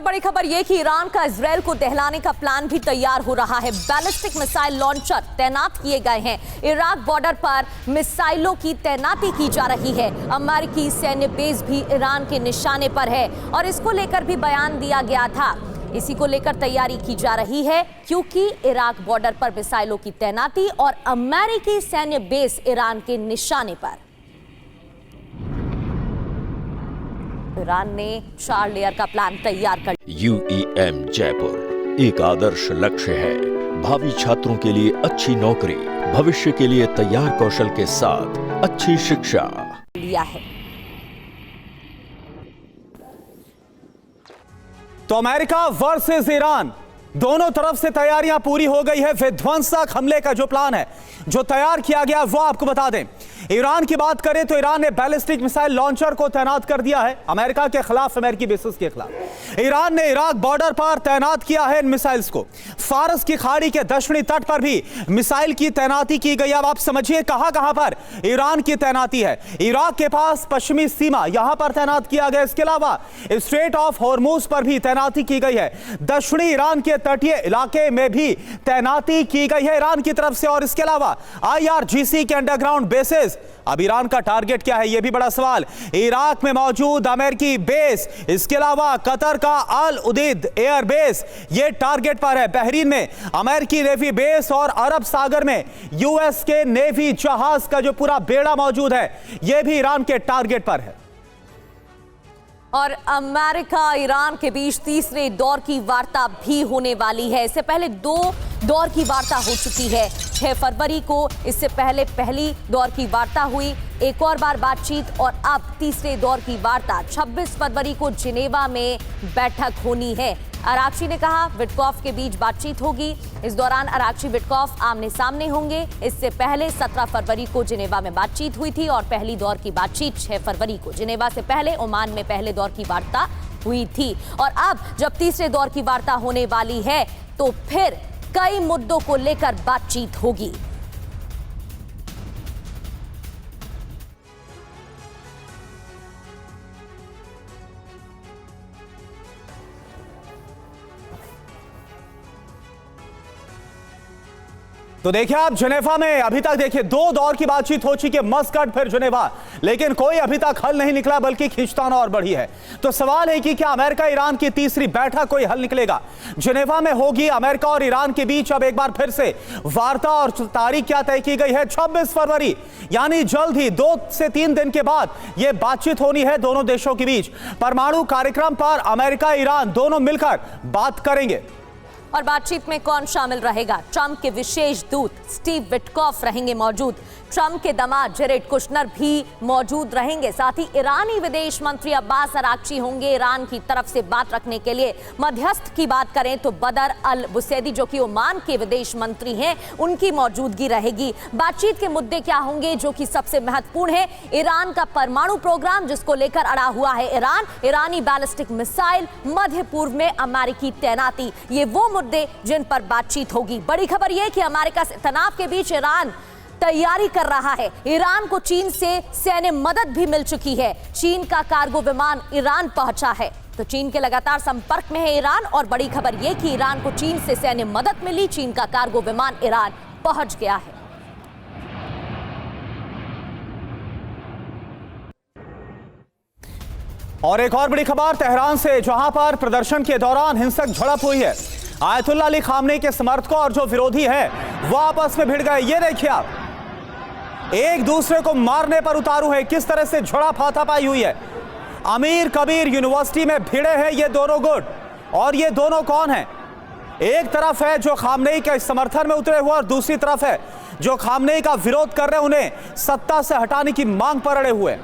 बड़ी खबर यह कि ईरान का इजरायल को दहलाने का प्लान भी तैयार हो रहा है। बैलिस्टिक मिसाइल लॉन्चर तैनात किए गए हैं। इराक बॉर्डर पर मिसाइलों की तैनाती की जा रही है। अमेरिकी सैन्य बेस भी ईरान के निशाने पर है और इसको लेकर भी बयान दिया गया था। इसी को लेकर तैयारी की जा रही है क्योंकि इराक बॉर्डर पर मिसाइलों की तैनाती और अमेरिकी सैन्य बेस ईरान के निशाने पर। ईरान ने 4 लेयर का प्लान तैयार कर UEM जयपुर एक आदर्श लक्ष्य है। भावी छात्रों के लिए अच्छी नौकरी, भविष्य के लिए तैयार कौशल के साथ अच्छी शिक्षा लिया है। तो अमेरिका वर्सेस ईरान, दोनों तरफ से तैयारियां पूरी हो गई है। विध्वंसक हमले का जो प्लान है, जो तैयार किया गया, वो आपको बता दें। ईरान की बात करें तो ईरान ने बैलिस्टिक मिसाइल लॉन्चर को तैनात कर दिया है अमेरिका के खिलाफ, अमेरिकी बेसिस के खिलाफ। ईरान ने इराक बॉर्डर पर तैनात किया है इन मिसाइल्स को। फारस की खाड़ी के दक्षिणी तट पर भी मिसाइल की तैनाती की गई। अब आप समझिए कहां पर ईरान की तैनाती है। इराक के पास पश्चिमी सीमा, यहां पर तैनात किया गया। इसके अलावा स्ट्रेट ऑफ हॉर्मुज पर भी तैनाती की गई है। दक्षिणी ईरान के तटीय इलाके में भी तैनाती की गई है ईरान की तरफ से। और इसके अलावा IRGC के अंडरग्राउंड बेसिस। अब ईरान का टारगेट क्या है, यह भी बड़ा सवाल। इराक में मौजूद अमेरिकी बेस, इसके अलावा कतर का अल उदैद एयर बेस, यह टारगेट पर है। बहरीन में अमेरिकी नेवी बेस और अरब सागर में US के नेवी जहाज का जो पूरा बेड़ा मौजूद है, यह भी ईरान के टारगेट पर है। और अमेरिका ईरान के बीच तीसरे दौर की वार्ता भी होने वाली है। इससे पहले 2 दौर की वार्ता हो चुकी है। 6 फरवरी को इससे पहले पहली दौर की वार्ता हुई, एक और बार बातचीत, और अब तीसरे दौर की वार्ता 26 फरवरी को जिनेवा में बैठक होनी है। अराक्ची ने कहा विटकॉफ के बीच बातचीत होगी। इस दौरान अराक्ची विटकॉफ आमने सामने होंगे। इससे पहले 17 फरवरी को जिनेवा में बातचीत हुई थी और पहली दौर की बातचीत 6 फरवरी को जिनेवा से पहले ओमान में पहले दौर की वार्ता हुई थी। और अब जब तीसरे दौर की वार्ता होने वाली है तो फिर कई मुद्दों को लेकर बातचीत होगी। तो देखिए आप जिनेवा में अभी तक देखिए 2 दौर की बातचीत हो चुकी है, मस्कट फिर जिनेवा, लेकिन कोई अभी तक हल नहीं निकला, बल्कि खींचतान और बढ़ी है। तो सवाल है कि क्या अमेरिका ईरान की तीसरी बैठक कोई हल निकलेगा, जिनेवा में होगी अमेरिका और ईरान के बीच। अब एक बार फिर से वार्ता, और तारीख क्या तय की गई है, 26 फरवरी, यानी जल्द ही 2 से 3 दिन के बाद यह बातचीत होनी है दोनों देशों के बीच। परमाणु कार्यक्रम पर अमेरिका ईरान दोनों मिलकर बात करेंगे। और बातचीत में कौन शामिल रहेगा? ट्रंप के विशेष दूत स्टीव विटकॉफ रहेंगे मौजूद। ट्रंप के दामाद जेरेड कुशनर भी मौजूद रहेंगे। साथ ही ईरानी विदेश मंत्री अब्बास अराक्ची होंगे ईरान की तरफ से बात रखने के लिए। मध्यस्थ की बात करें तो बदर अल बुसैदी, जो कि ओमान के विदेश मंत्री हैं, उनकी मौजूदगी रहेगी। बातचीत के मुद्दे क्या होंगे जो कि सबसे महत्वपूर्ण है? ईरान का परमाणु प्रोग्राम, जिसको लेकर अड़ा हुआ है ईरान, ईरानी बैलिस्टिक मिसाइल, मध्य पूर्व में अमेरिकी तैनाती, ये वो मुद्दे जिन पर बातचीत होगी। बड़ी खबर यह कि अमेरिका से तनाव के बीच ईरान तैयारी कर रहा है। ईरान को चीन से सैन्य मदद भी मिल चुकी है। चीन का कार्गो विमान ईरान पहुंचा है। तो चीन के लगातार संपर्क में है ईरान, और बड़ी खबर यह कि ईरान को चीन से सैन्य मदद मिली। चीन का कार्गो विमान ईरान पहुंच गया है। और एक और बड़ी खबर तेहरान से, जहां पर प्रदर्शन के दौरान हिंसक झड़प हुई है। आयतुल्लाह अली खामनेई के समर्थकों और जो विरोधी हैं वो आपस में भिड़ गए। ये देखिए आप, एक दूसरे को मारने पर उतारू है। किस तरह से झड़प हाथापाई हुई है। अमीर कबीर यूनिवर्सिटी में भिड़े हैं ये दोनों गुट, और ये दोनों कौन हैं? एक तरफ है जो खामनेई के समर्थन में उतरे हुए, और दूसरी तरफ है जो खामनेई का विरोध कर रहे हैं, उन्हें सत्ता से हटाने की मांग पर अड़े हुए।